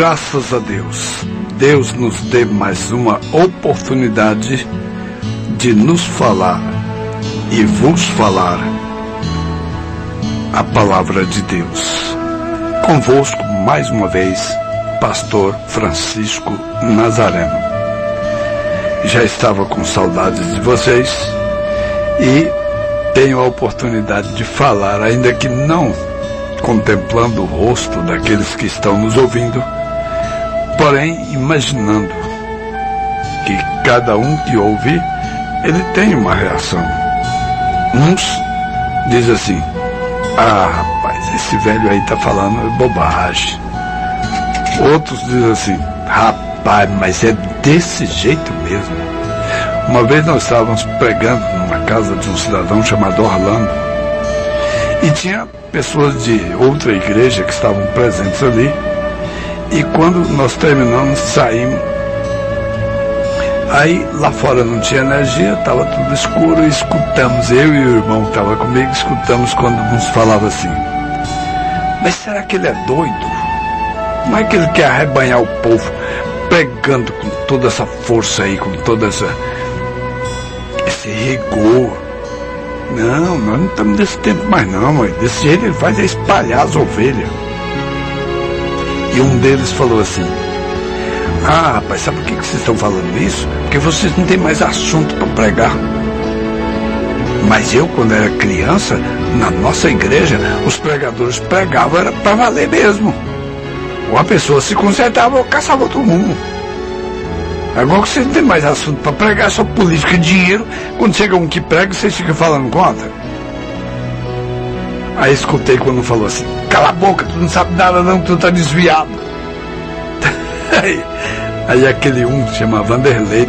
Graças a Deus, Deus nos dê mais uma oportunidade de nos falar e vos falar a palavra de Deus. Convosco mais uma vez, Pastor Francisco Nazareno. Já estava com saudades de vocês e tenho a oportunidade de falar, ainda que não contemplando o rosto daqueles que estão nos ouvindo, porém imaginando que cada um que ouve, ele tem uma reação. Uns dizem assim: ah, rapaz, esse velho aí tá falando bobagem. Outros dizem assim: rapaz, mas é desse jeito mesmo. Uma vez nós estávamos pregando numa casa de um cidadão chamado Orlando, e tinha pessoas de outra igreja que estavam presentes ali. E quando nós terminamos, saímos. Aí lá fora não tinha energia, estava tudo escuro, e escutamos, eu e o irmão que estava comigo, escutamos quando nos falava assim: mas será que ele é doido? Como é que ele quer arrebanhar o povo, pregando com toda essa força aí, com todo esse rigor? Não, nós não estamos desse tempo mais não, mãe. Desse jeito ele faz é espalhar as ovelhas. E um deles falou assim: ah, rapaz, sabe por que vocês estão falando isso? Porque vocês não têm mais assunto para pregar. Mas eu, quando era criança, na nossa igreja, os pregadores pregavam, era para valer mesmo. Ou a pessoa se consertava ou caçava outro rumo. Agora que vocês não têm mais assunto para pregar, é só política e dinheiro. Quando chega um que prega, vocês ficam falando contra. Aí escutei quando falou assim: cala a boca, tu não sabe nada não, tu tá desviado. Aí aquele um que chama Vanderlei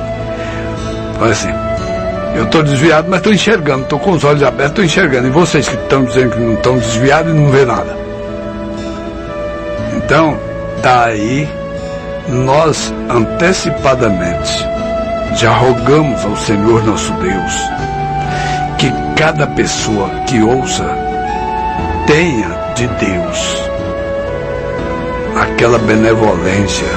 falou assim: eu tô desviado, mas tô enxergando, tô com os olhos abertos, tô enxergando. E vocês que estão dizendo que não estão desviados e não vê nada. Então, tá aí. Nós antecipadamente já rogamos ao Senhor nosso Deus que cada pessoa que ouça tenha de Deus aquela benevolência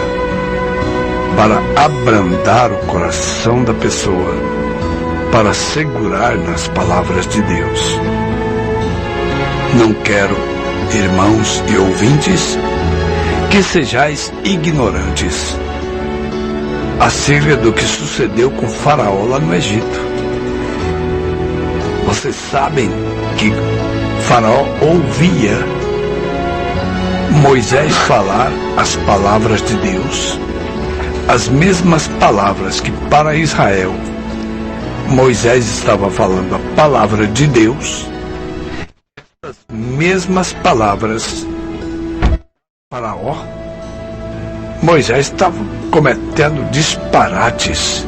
para abrandar o coração da pessoa, para segurar nas palavras de Deus. Não quero, irmãos e ouvintes, que sejais ignorantes acerca do que sucedeu com Faraó lá no Egito. Vocês sabem que Faraó ouvia Moisés falar as palavras de Deus, as mesmas palavras que para Israel Moisés estava falando a palavra de Deus, as mesmas palavras Faraó, Moisés estava cometendo disparates.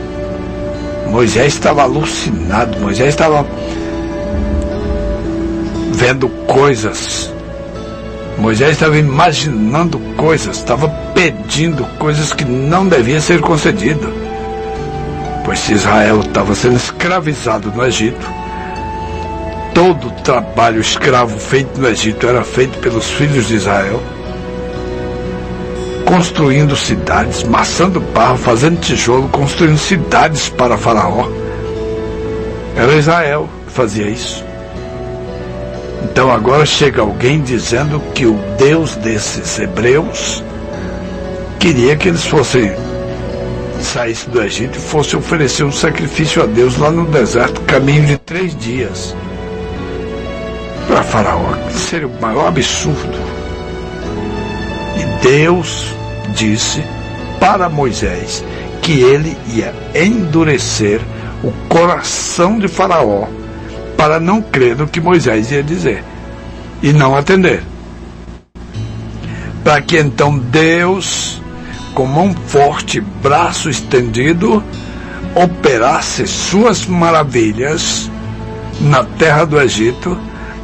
Moisés estava alucinado. Moisés estava vendo coisas. Moisés estava imaginando coisas, estava pedindo coisas que não deviam ser concedidas. Pois se Israel estava sendo escravizado no Egito, todo o trabalho escravo feito no Egito era feito pelos filhos de Israel, construindo cidades, maçando barro, fazendo tijolo, construindo cidades para Faraó. Era Israel que fazia isso. Então agora chega alguém dizendo que o Deus desses hebreus queria que eles saíssem do Egito e fossem oferecer um sacrifício a Deus lá no deserto, caminho de 3 dias. Para Faraó, que seria o maior absurdo. E Deus disse para Moisés que ele ia endurecer o coração de Faraó para não crer no que Moisés ia dizer e não atender, para que então Deus, com mão forte, braço estendido, operasse suas maravilhas na terra do Egito.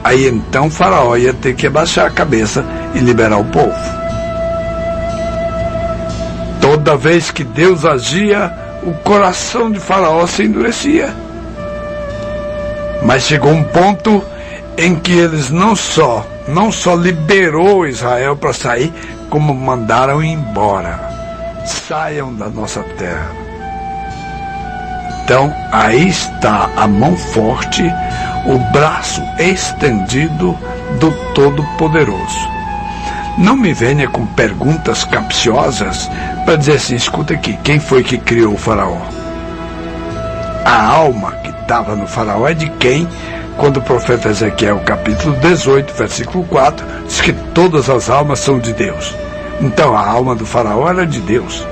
Aí então Faraó ia ter que abaixar a cabeça e liberar o povo. Toda vez que Deus agia, o coração de Faraó se endurecia. Mas chegou um ponto em que eles não só liberou Israel para sair, como mandaram embora. Saiam da nossa terra. Então, aí está a mão forte, o braço estendido do Todo-Poderoso. Não me venha com perguntas capciosas para dizer assim, escuta aqui, quem foi que criou o faraó? A alma que estava no faraó é de quem? Quando o profeta Ezequiel, capítulo 18, versículo 4, diz que todas as almas são de Deus. Então a alma do faraó era de Deus.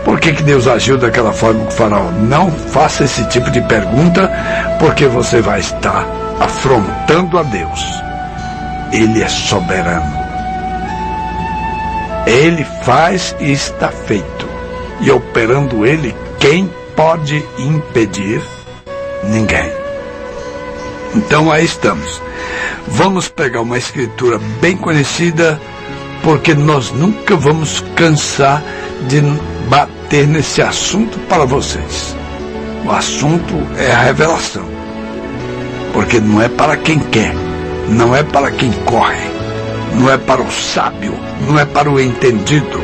Por que Deus agiu daquela forma com o faraó? Não faça esse tipo de pergunta, porque você vai estar afrontando a Deus. Ele é soberano. Ele faz e está feito. E operando ele, quem pode impedir? Ninguém. Então aí estamos. Vamos pegar uma escritura bem conhecida, porque nós nunca vamos cansar de bater nesse assunto para vocês. O assunto é a revelação. Porque não é para quem quer, não é para quem corre, não é para o sábio, não é para o entendido.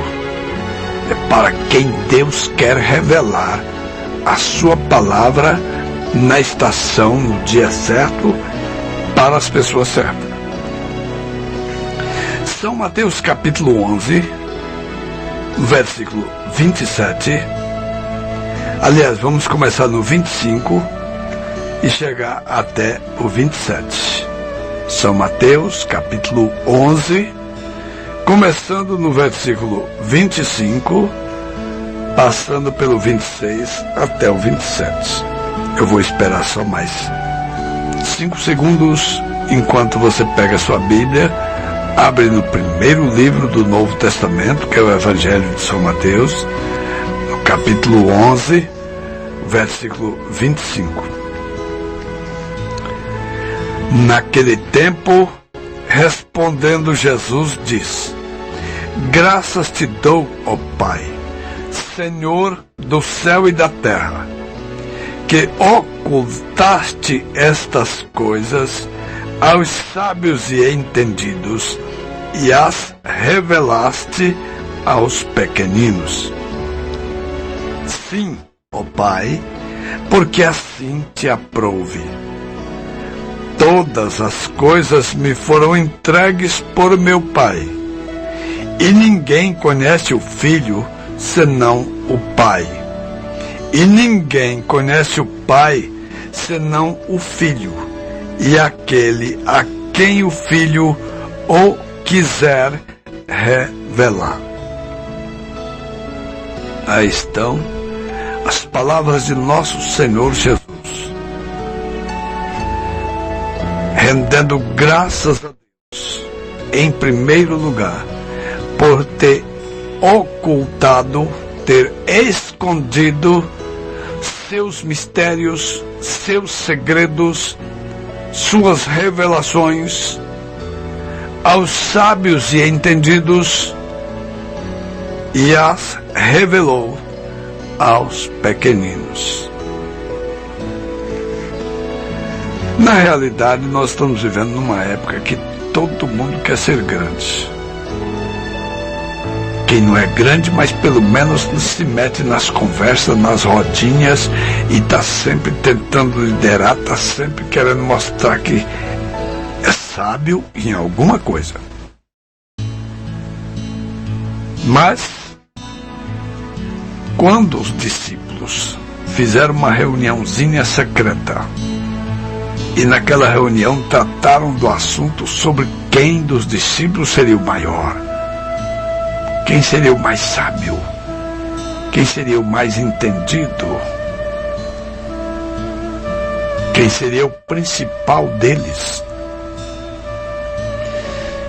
É para quem Deus quer revelar a sua palavra na estação, no dia certo, para as pessoas certas. São Mateus capítulo 11, versículo 27. Aliás, vamos começar no 25 e chegar até o 27. São Mateus capítulo 11, começando no versículo 25, passando pelo 26 até o 27. Eu vou esperar só mais 5 segundos enquanto você pega a sua Bíblia, abre no primeiro livro do Novo Testamento, que é o Evangelho de São Mateus, no capítulo 11, versículo 25. Naquele tempo, respondendo Jesus, disse: Graças te dou, ó Pai, Senhor do céu e da terra, que ocultaste estas coisas aos sábios e entendidos e as revelaste aos pequeninos. Sim, ó Pai, porque assim te aprouve. Todas as coisas me foram entregues por meu Pai, e ninguém conhece o Filho senão o Pai. E ninguém conhece o Pai senão o Filho, e aquele a quem o Filho o quiser revelar. Aí estão as palavras de nosso Senhor Jesus, rendendo graças a Deus, em primeiro lugar, por ter ocultado, ter escondido seus mistérios, seus segredos, suas revelações aos sábios e entendidos e as revelou aos pequeninos. Na realidade, nós estamos vivendo numa época que todo mundo quer ser grande. Quem não é grande, mas pelo menos se mete nas conversas, nas rodinhas, e está sempre tentando liderar, está sempre querendo mostrar que é sábio em alguma coisa. Mas, quando os discípulos fizeram uma reuniãozinha secreta, e naquela reunião trataram do assunto sobre quem dos discípulos seria o maior, quem seria o mais sábio, quem seria o mais entendido, quem seria o principal deles.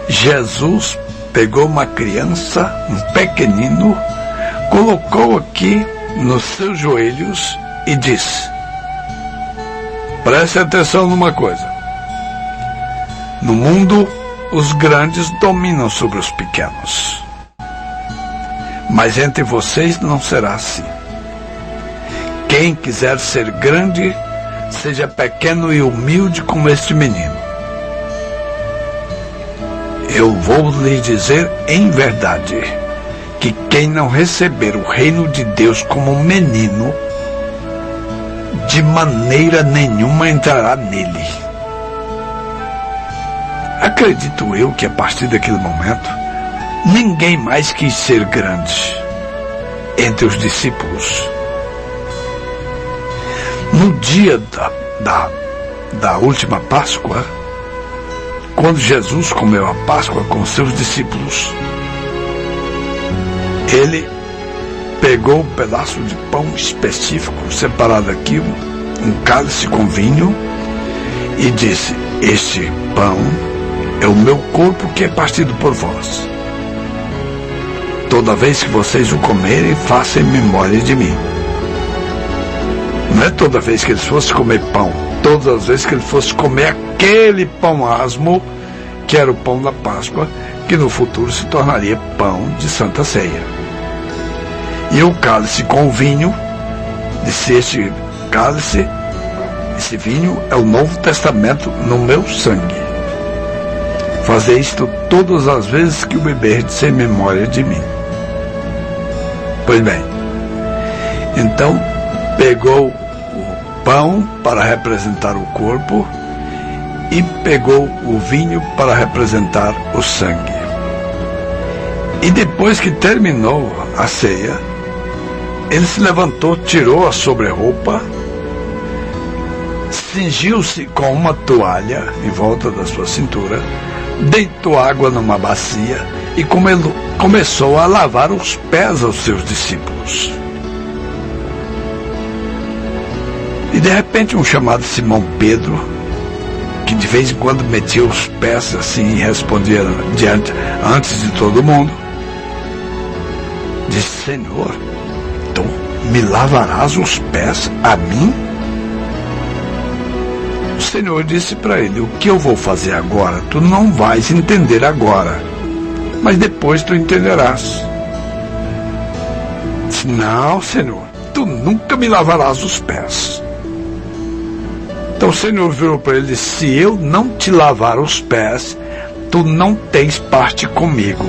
Jesus pegou uma criança, um pequenino, colocou aqui nos seus joelhos e disse: preste atenção numa coisa. No mundo, os grandes dominam sobre os pequenos. Mas entre vocês não será assim. Quem quiser ser grande, seja pequeno e humilde como este menino. Eu vou lhe dizer em verdade, que quem não receber o reino de Deus como um menino, de maneira nenhuma entrará nele. Acredito eu que a partir daquele momento, ninguém mais quis ser grande entre os discípulos. No dia da última Páscoa, quando Jesus comeu a Páscoa com seus discípulos, ele pegou um pedaço de pão específico, separado aqui, um cálice com vinho, e disse: este pão é o meu corpo que é partido por vós. Toda vez que vocês o comerem, façam em memória de mim. Não é toda vez que eles fossem comer pão, todas as vezes que eles fossem comer aquele pão asmo, que era o pão da Páscoa, que no futuro se tornaria pão de Santa Ceia. E o cálice com o vinho, disse: este cálice, esse vinho é o Novo Testamento no meu sangue. Fazei isto todas as vezes que o beberdes em memória de mim. Pois bem, então pegou o pão para representar o corpo e pegou o vinho para representar o sangue. E depois que terminou a ceia, ele se levantou, tirou a sobreroupa, cingiu-se com uma toalha em volta da sua cintura, deitou água numa bacia e começou a lavar os pés aos seus discípulos. E de repente um chamado Simão Pedro, que de vez em quando metia os pés assim e respondia antes de todo mundo, disse: Senhor, tu me lavarás os pés a mim? O Senhor disse para ele: o que eu vou fazer agora, tu não vais entender agora, mas depois tu entenderás. Disse: não, Senhor, tu nunca me lavarás os pés. Então o Senhor virou para ele e disse: se eu não te lavar os pés, tu não tens parte comigo.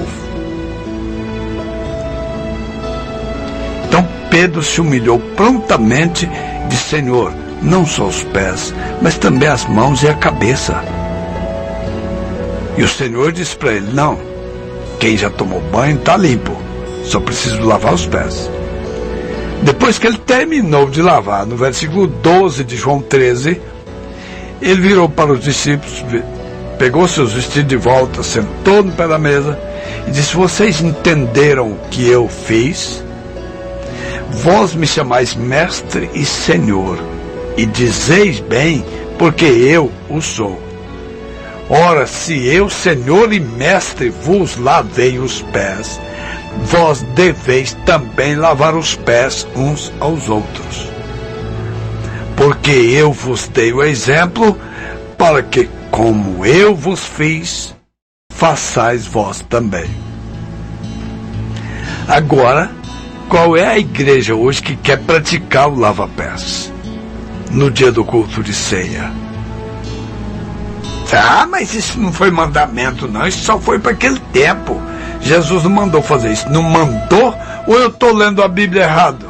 Então Pedro se humilhou prontamente e disse: Senhor, não só os pés, mas também as mãos e a cabeça. E o Senhor disse para ele: não, quem já tomou banho está limpo, só preciso lavar os pés. Depois que ele terminou de lavar, no versículo 12 de João 13, ele virou para os discípulos, pegou seus vestidos de volta, sentou no pé da mesa e disse: vocês entenderam o que eu fiz? Vós me chamais mestre e senhor, e dizeis bem, porque eu o sou. Ora, se eu, senhor e mestre, vos lavei os pés, vós deveis também lavar os pés uns aos outros. Porque eu vos dei o exemplo, para que, como eu vos fiz, façais vós também. Agora, qual é a igreja hoje que quer praticar o lava-pés no dia do culto de ceia? Ah, mas isso não foi mandamento não, isso só foi para aquele tempo. Jesus não mandou fazer isso. Não mandou? Ou eu estou lendo a Bíblia errado?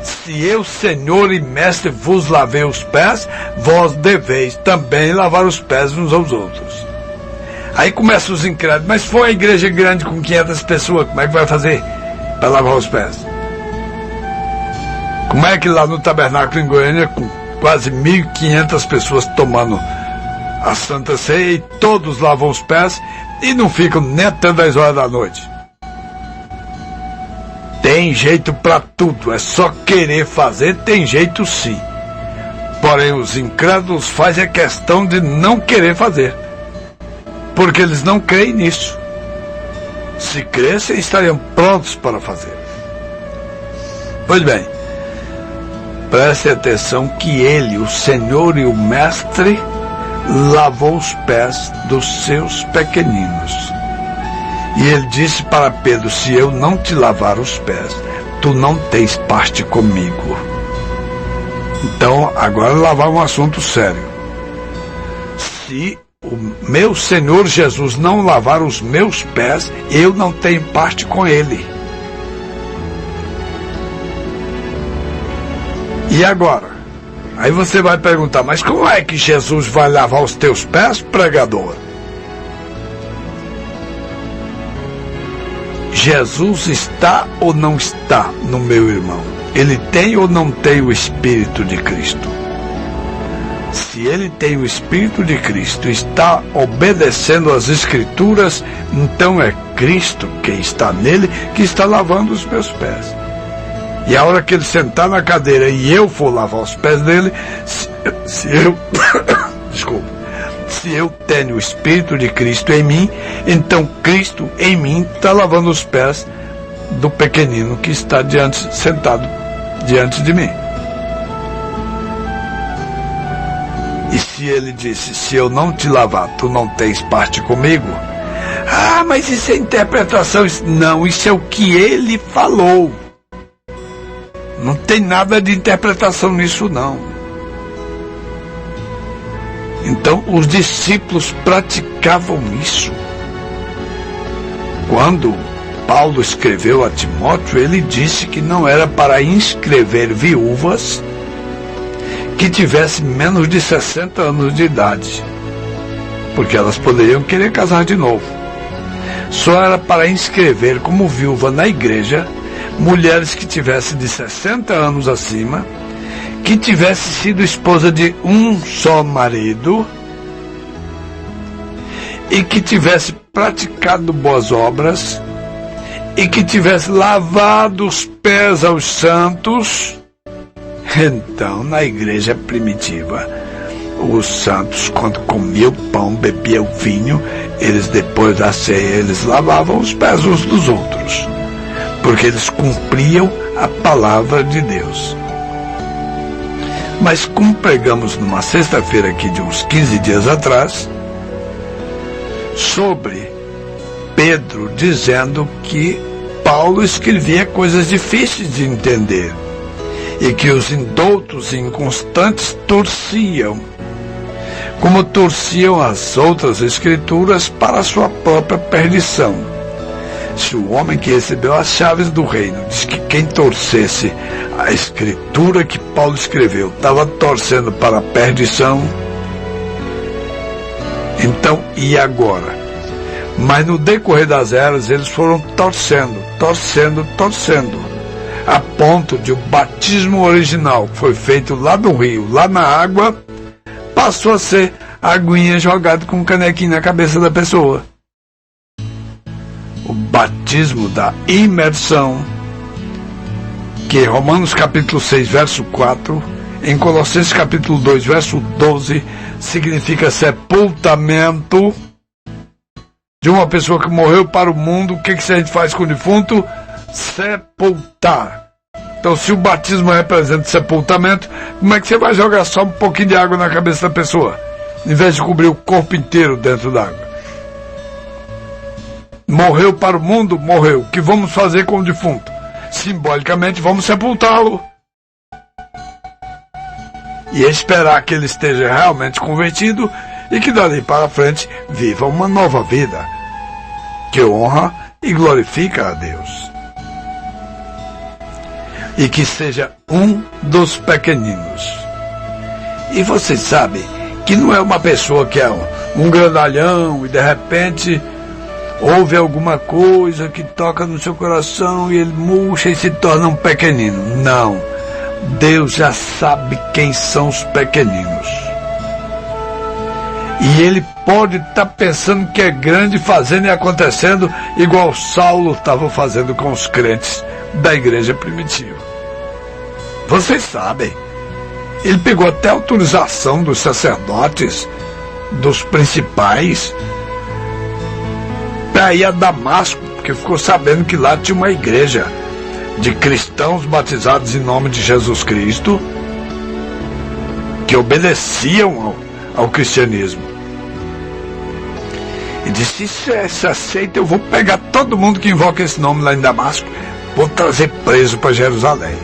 Se eu, Senhor e Mestre, vos lavei os pés, vós deveis também lavar os pés uns aos outros. Aí começam os incrédulos: mas foi a igreja grande com 500 pessoas, como é que vai fazer para lavar os pés? Como é que lá no tabernáculo em Goiânia, com quase 1.500 pessoas tomando a Santa Ceia, e todos lavam os pés e não ficam nem até 10 horas da noite? Tem jeito para tudo, é só querer fazer, tem jeito sim. Porém, os incrédulos fazem a questão de não querer fazer, porque eles não creem nisso. Se crescem, estariam prontos para fazer. Pois bem, preste atenção que ele, o Senhor e o Mestre, lavou os pés dos seus pequeninos. E ele disse para Pedro: se eu não te lavar os pés, tu não tens parte comigo. Então, agora lá vai um assunto sério. Se o meu Senhor Jesus não lavar os meus pés, eu não tenho parte com ele. E agora? Aí você vai perguntar, mas como é que Jesus vai lavar os teus pés, pregador? Jesus está ou não está no meu irmão? Ele tem ou não tem o Espírito de Cristo? Se ele tem o Espírito de Cristo e está obedecendo às Escrituras, então é Cristo quem está nele que está lavando os meus pés. E a hora que ele sentar na cadeira e eu for lavar os pés dele, se eu tenho o Espírito de Cristo em mim, então Cristo em mim está lavando os pés do pequenino que está sentado diante de mim. E se ele disse, se eu não te lavar, tu não tens parte comigo? Ah, mas isso é interpretação. Não, isso é o que ele falou. Não tem nada de interpretação nisso, não. Então, os discípulos praticavam isso. Quando Paulo escreveu a Timóteo, ele disse que não era para inscrever viúvas que tivessem menos de 60 anos de idade, porque elas poderiam querer casar de novo. Só era para inscrever como viúva na igreja mulheres que tivessem de 60 anos acima, que tivessem sido esposa de um só marido e que tivesse praticado boas obras e que tivesse lavado os pés aos santos. Então, na igreja primitiva, os santos, quando comiam o pão, bebiam o vinho, eles depois da ceia, eles lavavam os pés uns dos outros, porque eles cumpriam a palavra de Deus. Mas como pregamos numa sexta-feira aqui de uns 15 dias atrás, sobre Pedro dizendo que Paulo escrevia coisas difíceis de entender e que os indoutos e inconstantes torciam, como torciam as outras escrituras para a sua própria perdição. Se o homem que recebeu as chaves do reino diz que quem torcesse a escritura que Paulo escreveu estava torcendo para a perdição, então, e agora? Mas no decorrer das eras, eles foram torcendo, a ponto de o batismo original, que foi feito lá no rio, lá na água, passou a ser aguinha jogada com um canequinho na cabeça da pessoa. O batismo da imersão, que em Romanos capítulo 6, verso 4, em Colossenses capítulo 2, verso 12, significa sepultamento de uma pessoa que morreu para o mundo. O que a gente faz com o defunto? Sepultar. Então, se o batismo representa sepultamento, como é que você vai jogar só um pouquinho de água na cabeça da pessoa, em vez de cobrir o corpo inteiro dentro d'água? Morreu para o mundo? Morreu. O que vamos fazer com o defunto? Simbolicamente, vamos sepultá-lo e esperar que ele esteja realmente convertido e que dali para frente viva uma nova vida que honra e glorifica a Deus, e que seja um dos pequeninos. E vocês sabem que não é uma pessoa que é um grandalhão e de repente houve alguma coisa que toca no seu coração e ele murcha e se torna um pequenino. Não. Deus já sabe quem são os pequeninos. E ele pode estar pensando que é grande, fazendo e acontecendo, igual Saulo estava fazendo com os crentes da igreja primitiva. Vocês sabem, ele pegou até a autorização dos sacerdotes, dos principais, para ir a Damasco, porque ficou sabendo que lá tinha uma igreja de cristãos batizados em nome de Jesus Cristo, que obedeciam ao cristianismo. E disse, se aceita, eu vou pegar todo mundo que invoca esse nome lá em Damasco, vou trazer preso para Jerusalém.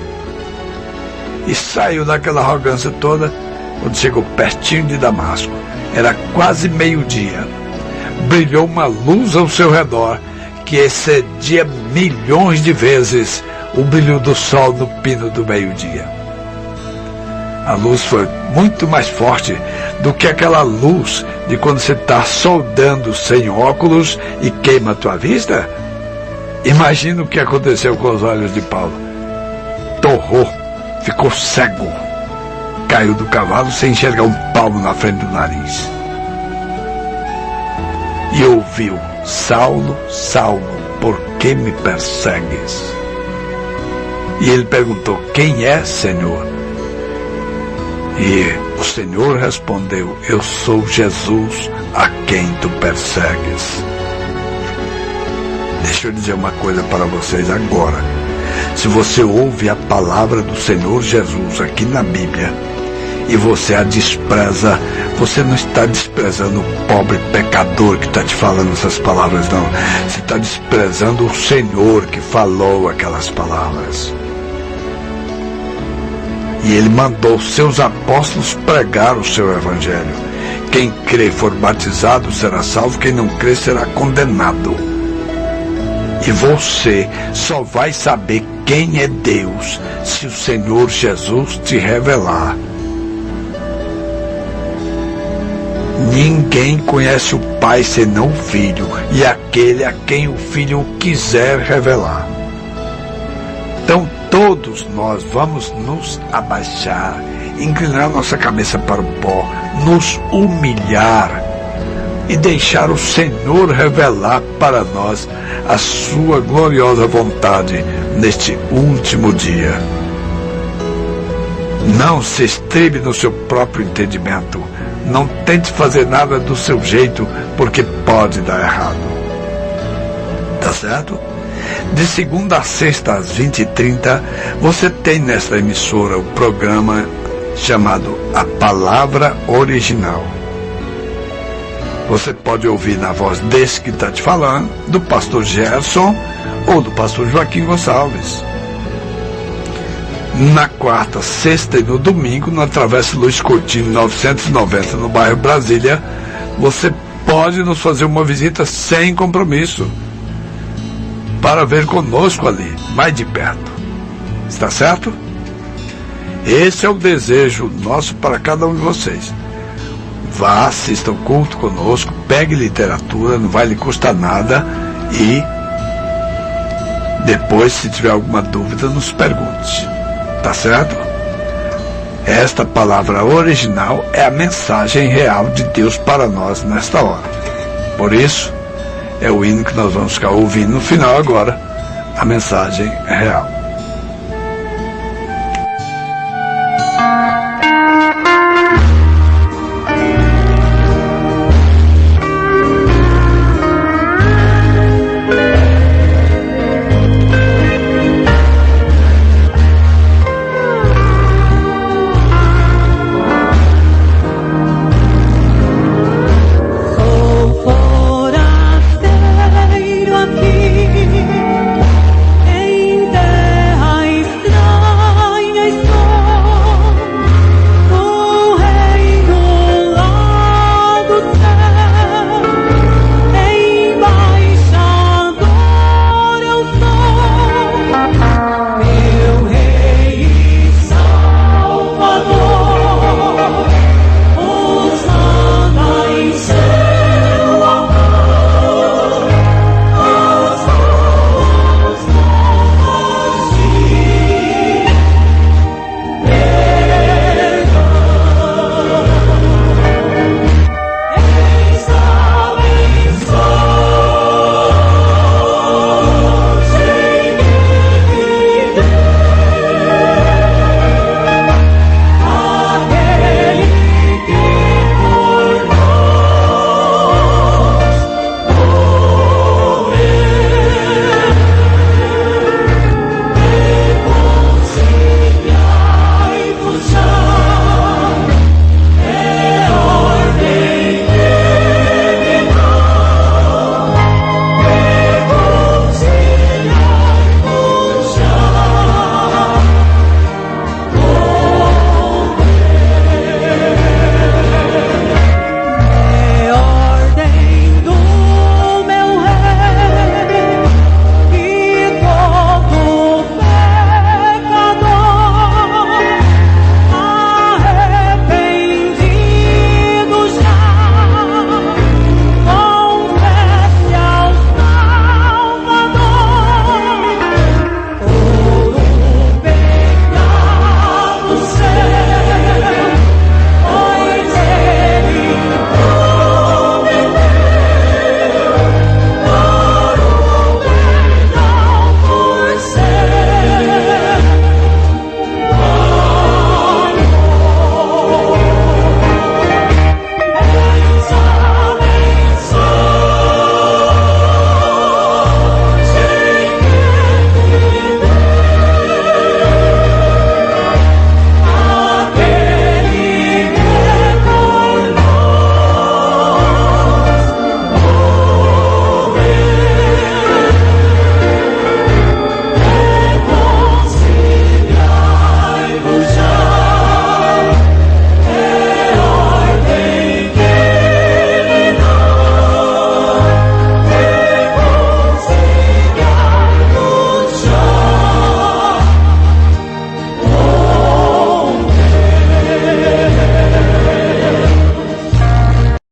E saiu daquela arrogância toda, quando chegou pertinho de Damasco, era quase meio-dia. Brilhou uma luz ao seu redor que excedia milhões de vezes o brilho do sol no pino do meio-dia. A luz foi muito mais forte do que aquela luz de quando você está soldando sem óculos e queima a tua vista. Imagina o que aconteceu com os olhos de Paulo. Torrou, ficou cego, caiu do cavalo sem enxergar um palmo na frente do nariz. E ouviu: Saulo, Saulo, por que me persegues? E ele perguntou: quem é, Senhor? E o Senhor respondeu: eu sou Jesus, a quem tu persegues. Deixa eu dizer uma coisa para vocês agora. Se você ouve a palavra do Senhor Jesus aqui na Bíblia e você a despreza, você não está desprezando o pobre pecador que está te falando essas palavras, não. Você está desprezando o Senhor que falou aquelas palavras. E ele mandou seus apóstolos pregar o seu evangelho. Quem crê e for batizado será salvo, quem não crê será condenado. E você só vai saber quem é Deus se o Senhor Jesus te revelar. Ninguém conhece o Pai senão o Filho, e aquele a quem o Filho o quiser revelar. Então todos nós vamos nos abaixar, inclinar nossa cabeça para o pó, nos humilhar e deixar o Senhor revelar para nós a sua gloriosa vontade neste último dia. Não se estribe no seu próprio entendimento. Não tente fazer nada do seu jeito, porque pode dar errado. Tá certo? De segunda a sexta às 20h30, você tem nesta emissora o programa chamado A Palavra Original. Você pode ouvir na voz desse que está te falando, do pastor Gerson ou do pastor Joaquim Gonçalves. Na quarta, sexta e no domingo, na Travessa Luiz Coutinho 990, no bairro Brasília, você pode nos fazer uma visita sem compromisso, para ver conosco ali, mais de perto. Está certo? Esse é o desejo nosso para cada um de vocês. Vá, assista o culto conosco, pegue literatura, não vai lhe custar nada, e depois, se tiver alguma dúvida, nos pergunte. Tá certo? Esta palavra original é a mensagem real de Deus para nós nesta hora. Por isso, é o hino que nós vamos ficar ouvindo no final agora, a mensagem real.